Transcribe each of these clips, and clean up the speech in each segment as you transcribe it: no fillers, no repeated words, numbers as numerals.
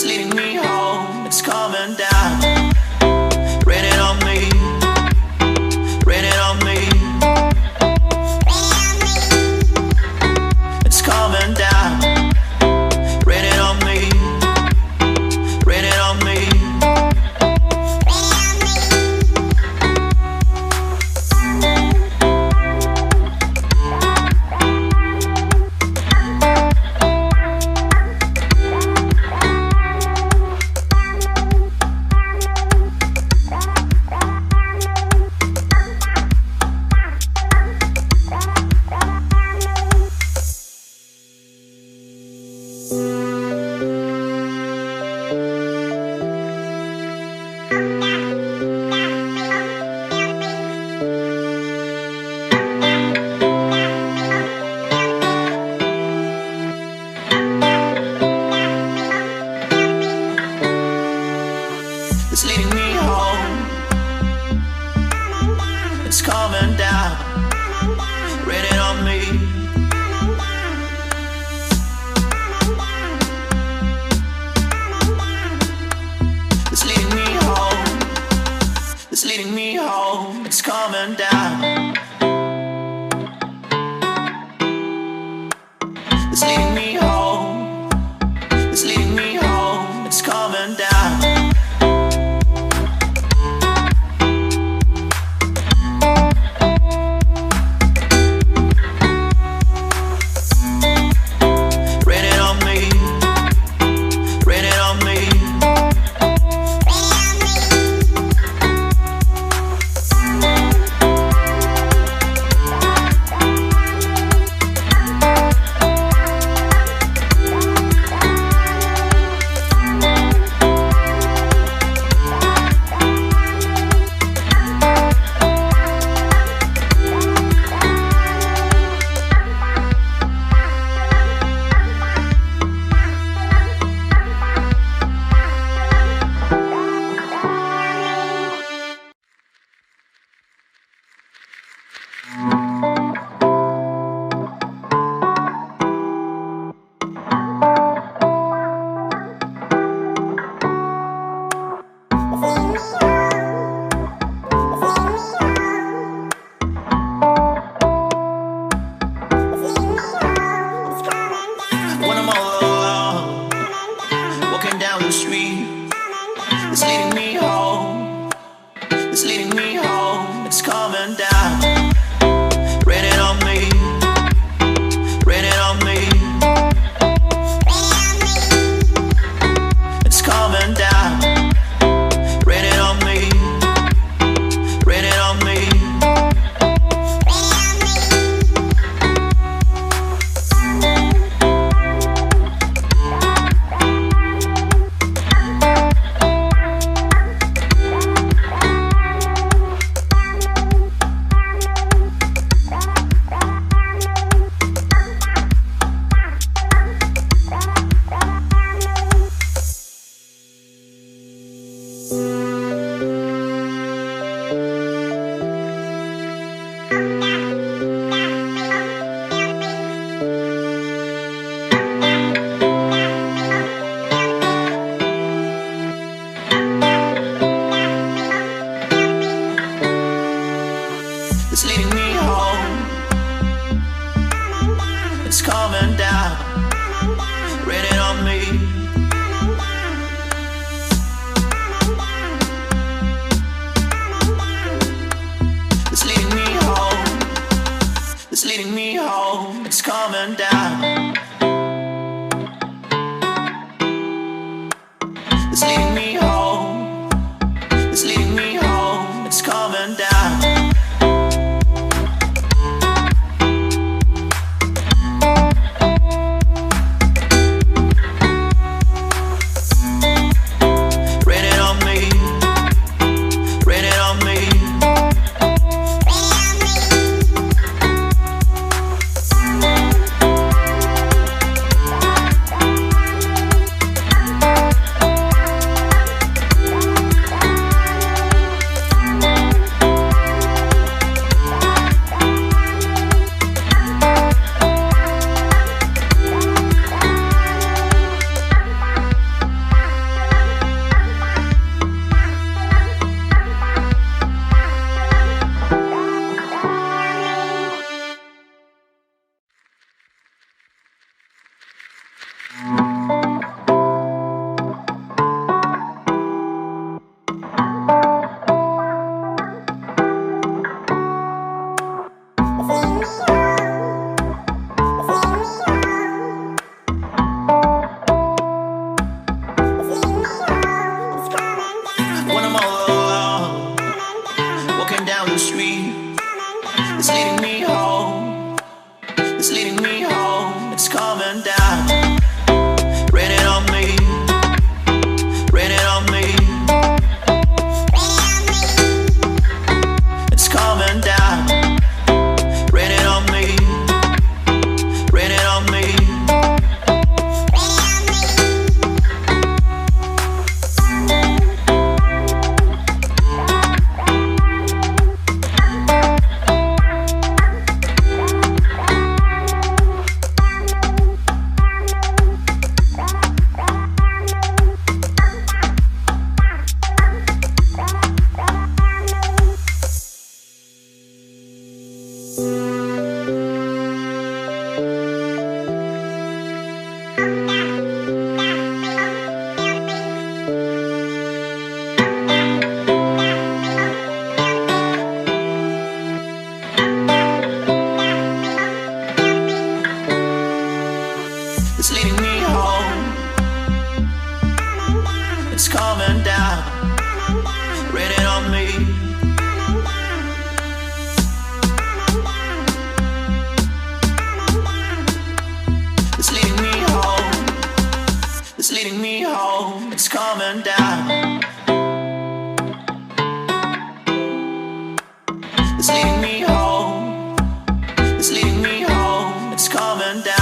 leading me home. It's coming down, raining on me, raining on me. It's coming down, raining on me, raining on me. It's leading me home. It's coming down, raining on me. It's leading me home. It's leading me home. It's coming down. It's leading me home. It's leading me home. It's coming down. When I'm all alone, walking down the street, it's leading me home. It's leading me home. It's coming down, raining on me, raining on me. It's coming down, raining on me, raining on me. It's leading me home. It's coming down, raining on me. It's leading me home. It's leading me home. It's coming down. It's leading me home. It's leading me home. It's coming down. it's coming down, raining on me. It's leading me home, it's leading me home, it's coming down. It's leading me home, it's leading me home, it's coming down.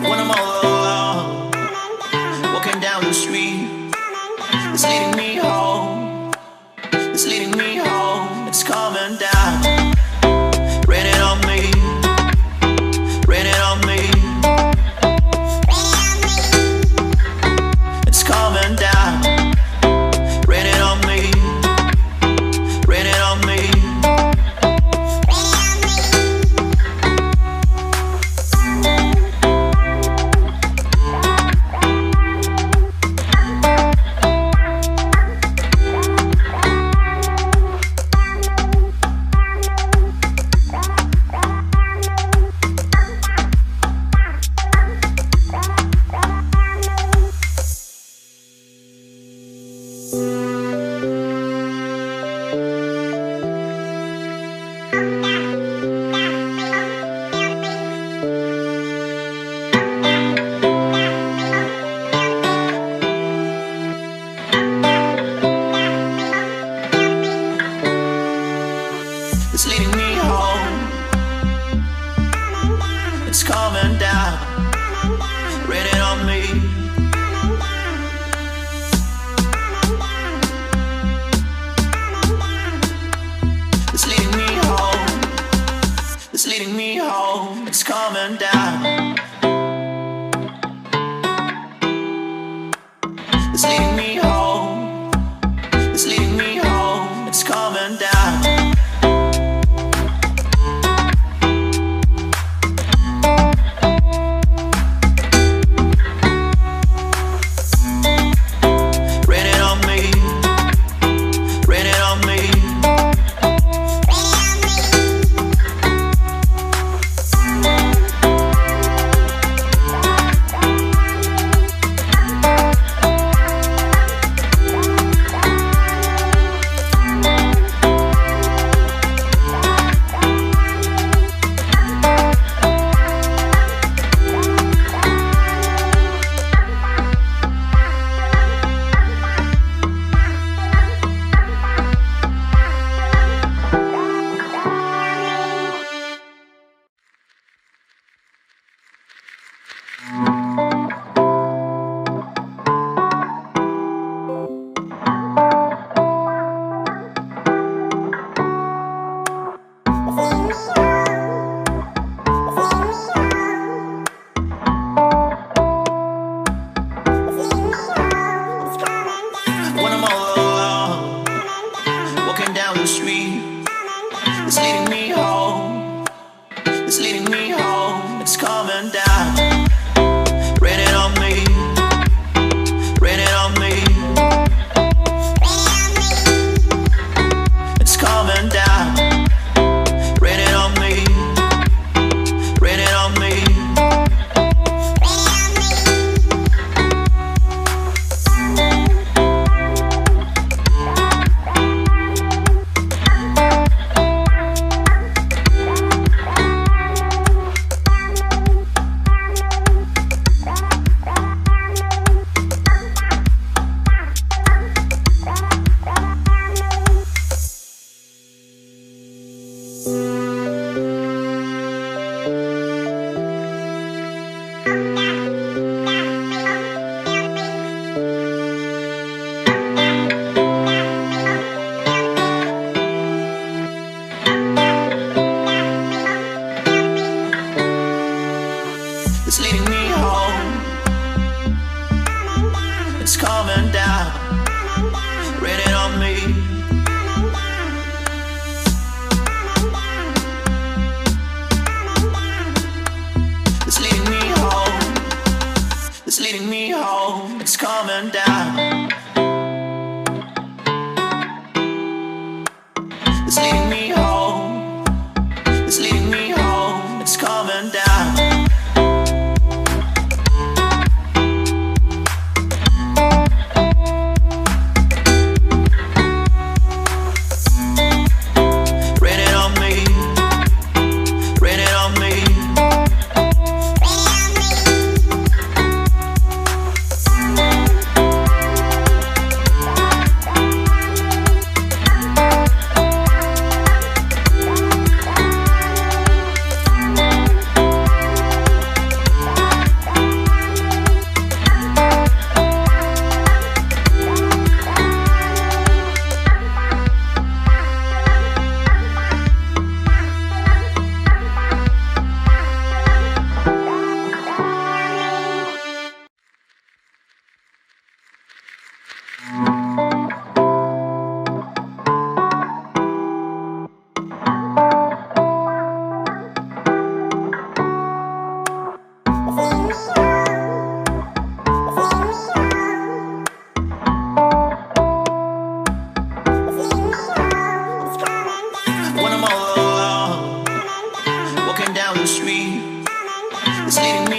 When I'm all alone, walking down the street, it's leading me home, it's leading me home, it's coming down, raining on me, raining on me, it's coming down, raining on me, raining on me. It's leading